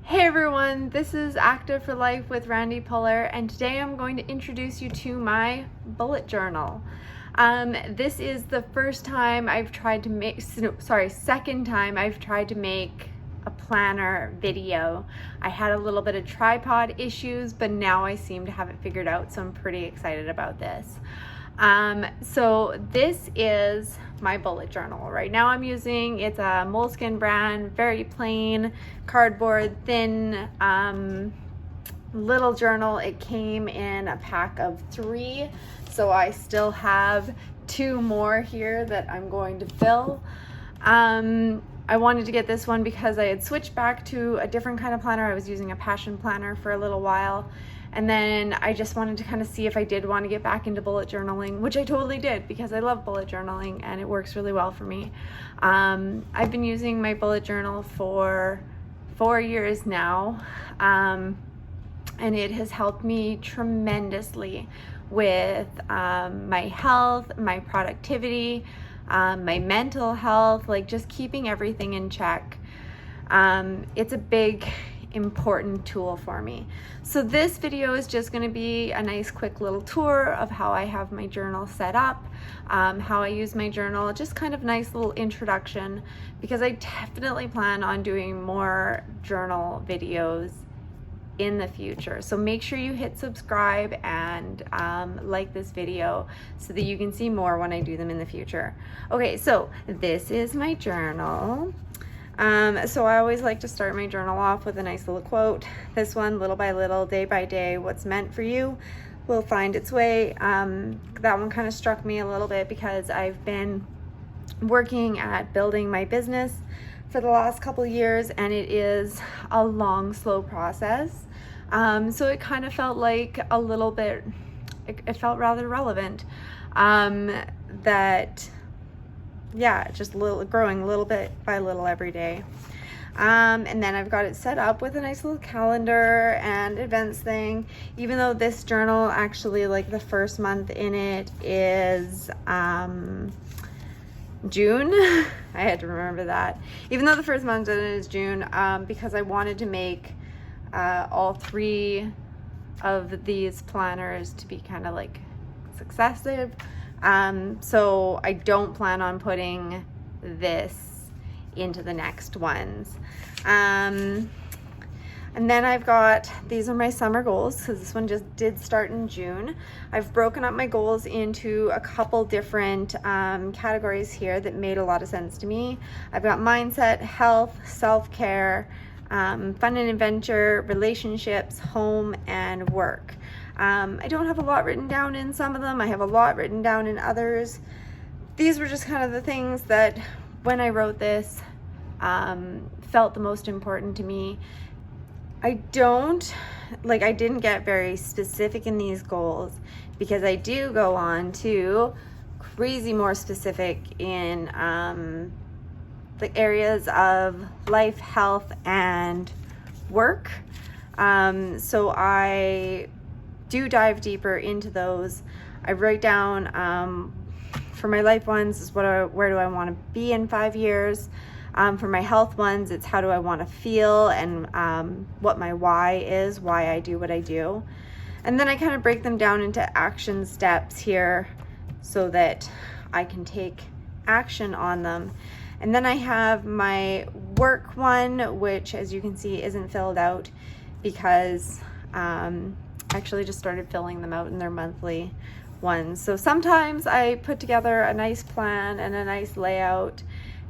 Hey everyone, this is Active for Life with Randi Pullar, and today I'm going to introduce you to my bullet journal. This is the second time I've tried to make a planner video. I had a little bit of tripod issues, but now I seem to have it figured out, so I'm pretty excited about this. So this is my bullet journal. Right now I'm using, it's a Moleskine brand, very plain, cardboard, thin, little journal. It came in a pack of 3, so I still have 2 more here that I'm going to fill. I wanted to get this one because I had switched back to a different kind of planner. I was using a passion planner for a little while. And then I just wanted to kind of see if I did want to get back into bullet journaling, which I totally did because I love bullet journaling and it works really well for me. I've been using my bullet journal for 4 years now, and it has helped me tremendously with my health, my productivity, my mental health, like just keeping everything in check. It's a big important tool for me. So this video is just going to be a nice quick little tour of how I have my journal set up, how I use my journal, just kind of nice little introduction, because I definitely plan on doing more journal videos in the future. So make sure you hit subscribe and like this video so that you can see more when I do them in the future. Okay, so this is my journal. So I always like to start my journal off with a nice little quote. This one, little by little, day by day, what's meant for you will find its way. That one kind of struck me a little bit because I've been working at building my business for the last couple years, and it is a long, slow process. So it kind of felt like a little bit, it felt rather relevant, that yeah, just growing little bit by little every day. And then I've got it set up with a nice little calendar and events thing. Even though this journal actually, like the first month in it is June. I had to remember that. Even though the first month in it is June, because I wanted to make all 3 of these planners to be kind of like successive. So I don't plan on putting this into the next ones. And then I've got, these are my summer goals because this one just did start in June. I've broken up my goals into a couple different categories here that made a lot of sense to me. I've got mindset, health, self-care, fun and adventure, relationships, home, and work. I don't have a lot written down in some of them. I have a lot written down in others. These were just kind of the things that when I wrote this felt the most important to me. I didn't get very specific in these goals because I do go on to crazy more specific in the areas of life, health, and work. So I do dive deeper into those. I write down for my life ones is where do I want to be in 5 years. For my health ones, it's how do I want to feel and what my why is, why I do what I do. And then I kind of break them down into action steps here so that I can take action on them. And then I have my work one, which as you can see isn't filled out because actually just started filling them out in their monthly ones. So sometimes I put together a nice plan and a nice layout,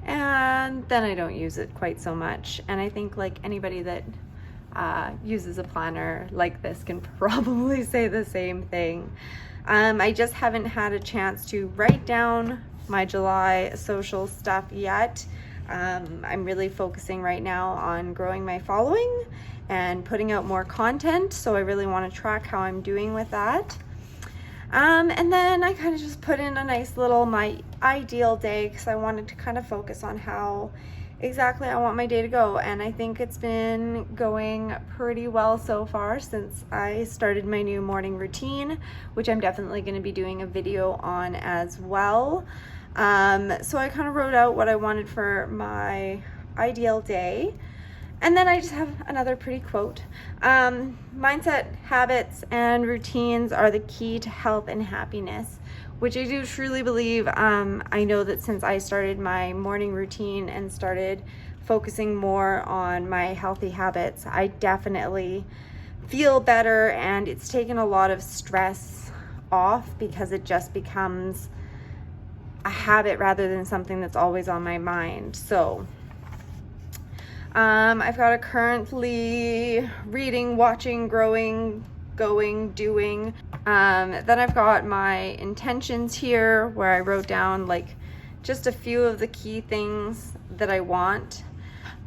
and then I don't use it quite so much. And I think like anybody that uses a planner like this can probably say the same thing. I just haven't had a chance to write down my July social stuff yet. I'm really focusing right now on growing my following and putting out more content, so I really want to track how I'm doing with that. And then I kind of just put in a nice little my ideal day because I wanted to kind of focus on how exactly I want my day to go, and I think it's been going pretty well so far since I started my new morning routine, which I'm definitely going to be doing a video on as well. So I kind of wrote out what I wanted for my ideal day. And then I just have another pretty quote. Mindset, habits, and routines are the key to health and happiness, which I do truly believe. I know that since I started my morning routine and started focusing more on my healthy habits, I definitely feel better, and it's taken a lot of stress off because it just becomes a habit rather than something that's always on my mind. So I've got a currently reading, watching, growing, going, doing. Then I've got my intentions here where I wrote down like just a few of the key things that I want.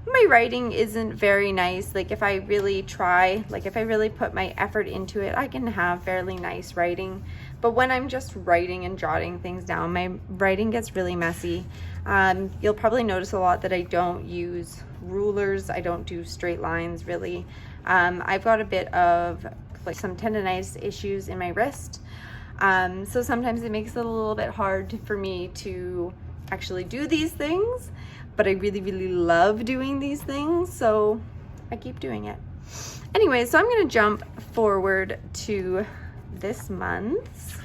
My writing isn't very nice. Like if I really try, like if I really put my effort into it, I can have fairly nice writing. But when I'm just writing and jotting things down, my writing gets really messy. You'll probably notice a lot that I don't use rulers. I don't do straight lines really. I've got a bit of like some tendonitis issues in my wrist. So sometimes it makes it a little bit hard for me to actually do these things, but I really, really love doing these things, so I keep doing it. Anyway, so I'm gonna jump forward to this month's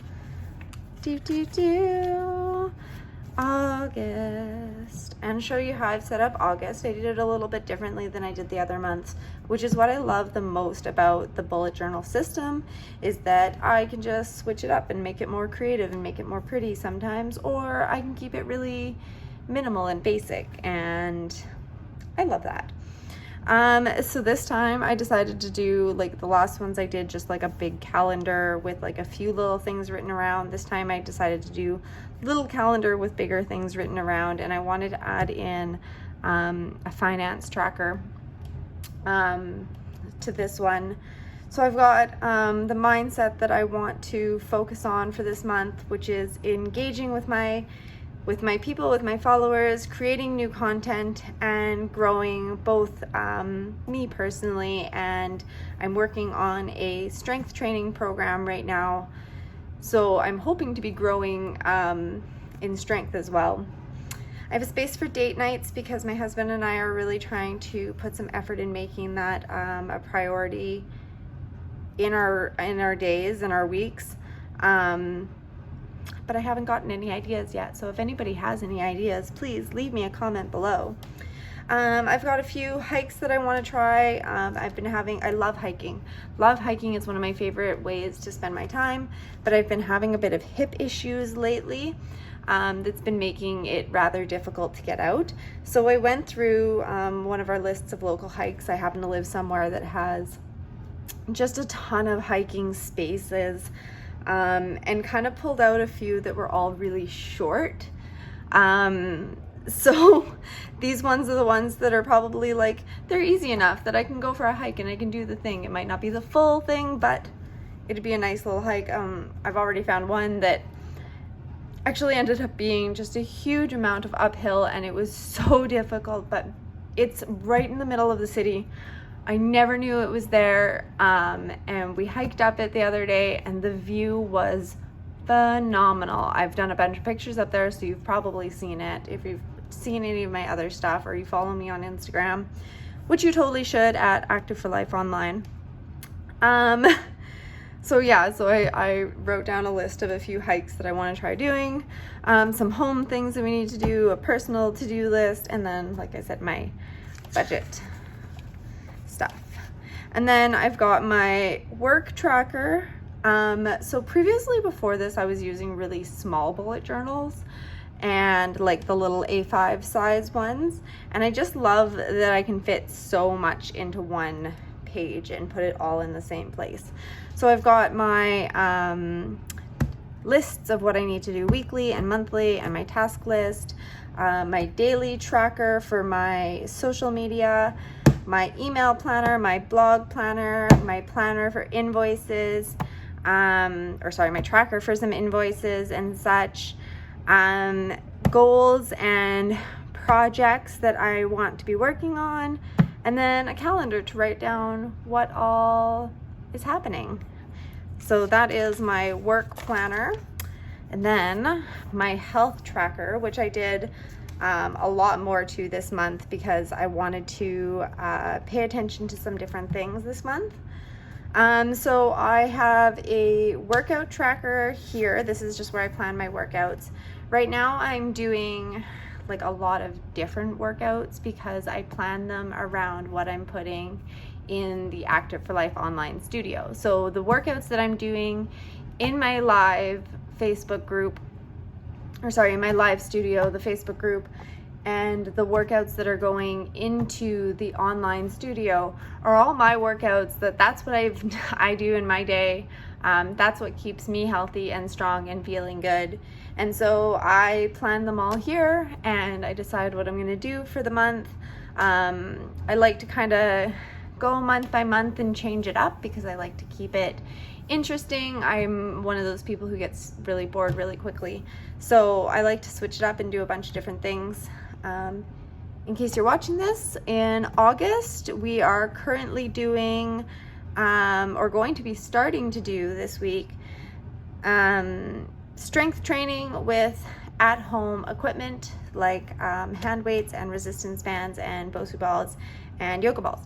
August and show you how I've set up August. I did it a little bit differently than I did the other months, which is what I love the most about the bullet journal system, is that I can just switch it up and make it more creative and make it more pretty sometimes, or I can keep it really minimal and basic, and I love that. So this time I decided to do, like the last ones I did just like a big calendar with like a few little things written around. This time I decided to do little calendar with bigger things written around, and I wanted to add in a finance tracker to this one. So I've got the mindset that I want to focus on for this month, which is engaging with my people, with my followers, creating new content, and growing both me personally, and I'm working on a strength training program right now. So I'm hoping to be growing in strength as well. I have a space for date nights because my husband and I are really trying to put some effort in making that a priority in our days and our weeks. But I haven't gotten any ideas yet. So if anybody has any ideas, please leave me a comment below. I've got a few hikes that I want to try. I love hiking. Hiking is one of my favorite ways to spend my time, but I've been having a bit of hip issues lately. That's been making it rather difficult to get out. So I went through one of our lists of local hikes. I happen to live somewhere that has just a ton of hiking spaces, and kind of pulled out a few that were all really short. So these ones are the ones that are probably like, they're easy enough that I can go for a hike and I can do the thing. It might not be the full thing, but it'd be a nice little hike. I've already found one that actually ended up being just a huge amount of uphill, and it was so difficult, but it's right in the middle of the city. I never knew it was there, and we hiked up it the other day, and the view was phenomenal. I've done a bunch of pictures up there, so you've probably seen it if you've seen any of my other stuff, or you follow me on Instagram, which you totally should, at Active for Life Online. So I wrote down a list of a few hikes that I want to try doing, some home things that we need to do, a personal to-do list, and then, like I said, my budget stuff. And then I've got my work tracker. So previously, before this, I was using really small bullet journals and like the little A5 size ones, and I just love that I can fit so much into one page and put it all in the same place. So I've got my lists of what I need to do weekly and monthly, and my task list, my daily tracker for my social media, my email planner, my blog planner, my planner for invoices, my tracker for some invoices and such, goals and projects that I want to be working on, and then a calendar to write down what all is happening. So that is my work planner. And then my health tracker, which I did a lot more to this month because I wanted to pay attention to some different things this month. So I have a workout tracker here. This is just where I plan my workouts. Right now I'm doing like a lot of different workouts because I plan them around what I'm putting in the Active for Life online studio. So the workouts that I'm doing in my live Facebook group, in my live studio, the Facebook group, and the workouts that are going into the online studio are all my workouts. That's what I do in my day. That's what keeps me healthy and strong and feeling good. And so I plan them all here and I decide what I'm gonna do for the month. I like to kind of go month by month and change it up because I like to keep it interesting. I'm one of those people who gets really bored really quickly. So I like to switch it up and do a bunch of different things. In case you're watching this, in August, we are currently doing, or going to be starting to do this week, strength training with at-home equipment like hand weights and resistance bands and Bosu balls and yoga balls.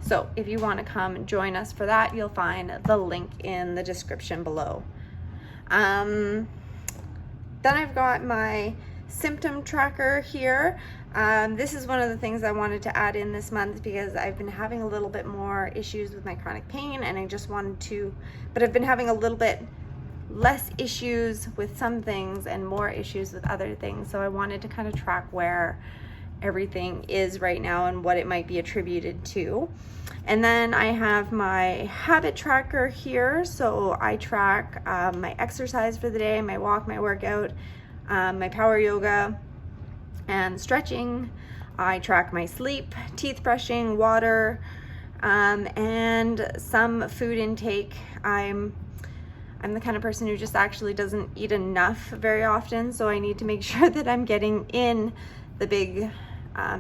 So if you want to come join us for that, you'll find the link in the description below. Then I've got my symptom tracker here. This is one of the things I wanted to add in this month because I've been having a little bit more issues with my chronic pain, and I just wanted to, but I've been having a little bit less issues with some things and more issues with other things. So I wanted to kind of track where everything is right now and what it might be attributed to. And then I have my habit tracker here. So I track my exercise for the day, my walk, my workout, my power yoga and stretching. I track my sleep, teeth brushing, water, and some food intake. I'm the kind of person who just actually doesn't eat enough very often, so I need to make sure that I'm getting in the big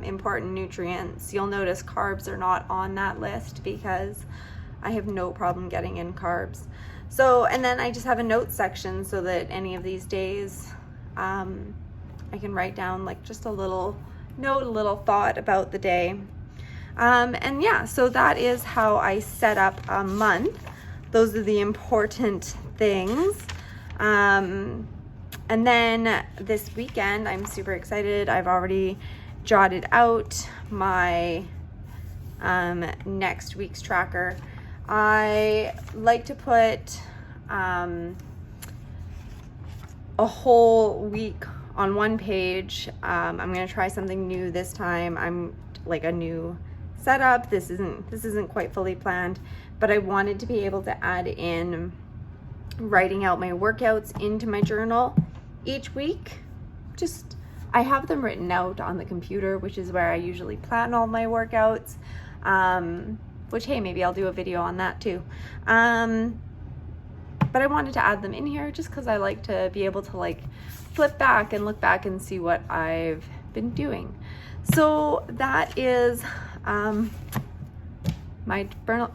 important nutrients. You'll notice carbs are not on that list because I have no problem getting in carbs. So, and then I just have a notes section so that any of these days I can write down like just a little note, a little thought about the day. And yeah, so that is how I set up a month. Those are the important things. And then this weekend, I'm super excited. I've already jotted out my next week's tracker. I like to put a whole week on one page. I'm gonna try something new this time. I'm like a new setup. This isn't quite fully planned, but I wanted to be able to add in writing out my workouts into my journal each week. I have them written out on the computer, which is where I usually plan all my workouts, which, hey, maybe I'll do a video on that too. But I wanted to add them in here just because I like to be able to like flip back and look back and see what I've been doing. So that is my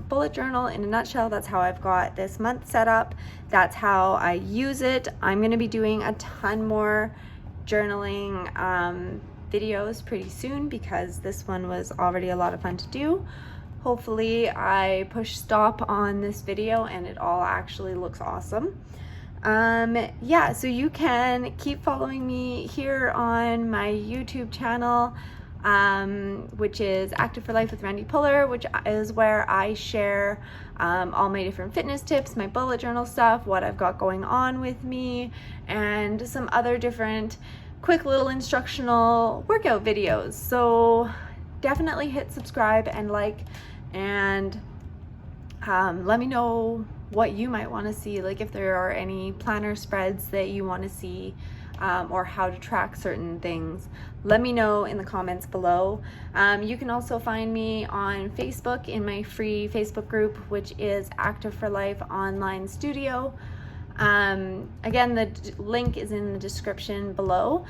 bullet journal in a nutshell. That's how I've got this month set up. That's how I use it. I'm going to be doing a ton more journaling videos pretty soon because this one was already a lot of fun to do. Hopefully I push stop on this video and it all actually looks awesome. Yeah, so you can keep following me here on my YouTube channel, which is Active for Life with Randi Pullar, which is where I share all my different fitness tips, my bullet journal stuff, what I've got going on with me, and some other different quick little instructional workout videos. So definitely hit subscribe and like, and let me know what you might want to see, like if there are any planner spreads that you want to see, or how to track certain things. Let me know in the comments below. You can also find me on Facebook in my free Facebook group, which is Active for Life Online Studio. Again, the link is in the description below.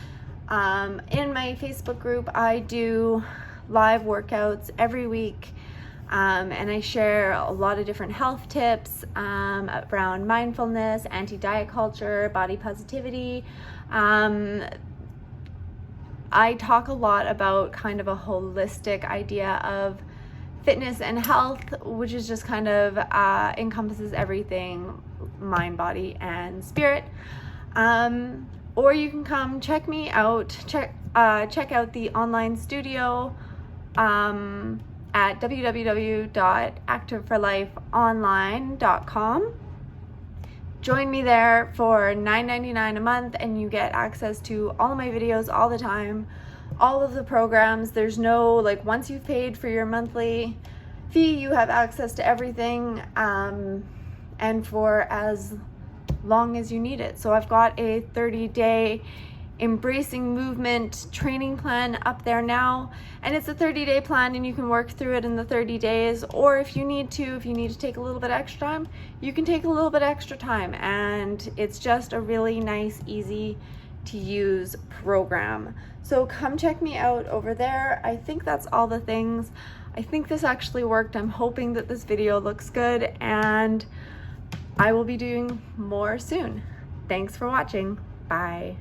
In my Facebook group, I do live workouts every week. And I share a lot of different health tips around mindfulness, anti-diet culture, body positivity, I talk a lot about kind of a holistic idea of fitness and health, which is just kind of encompasses everything, mind, body, and spirit. Or you can come check me out, check out the online studio at www.activeforlifeonline.com. Join me there for $9.99 a month, and you get access to all of my videos all the time, all of the programs. There's no, like, once you've paid for your monthly fee, you have access to everything, and for as long as you need it. So I've got a 30-day embracing movement training plan up there now, and it's a 30-day plan, and you can work through it in the 30 days, or if you need to take a little bit extra time, you can take a little bit extra time, and it's just a really nice, easy to use program. So come check me out over there. I think that's all the things. I think this actually worked. I'm hoping that this video looks good, and I will be doing more soon. Thanks for watching. Bye.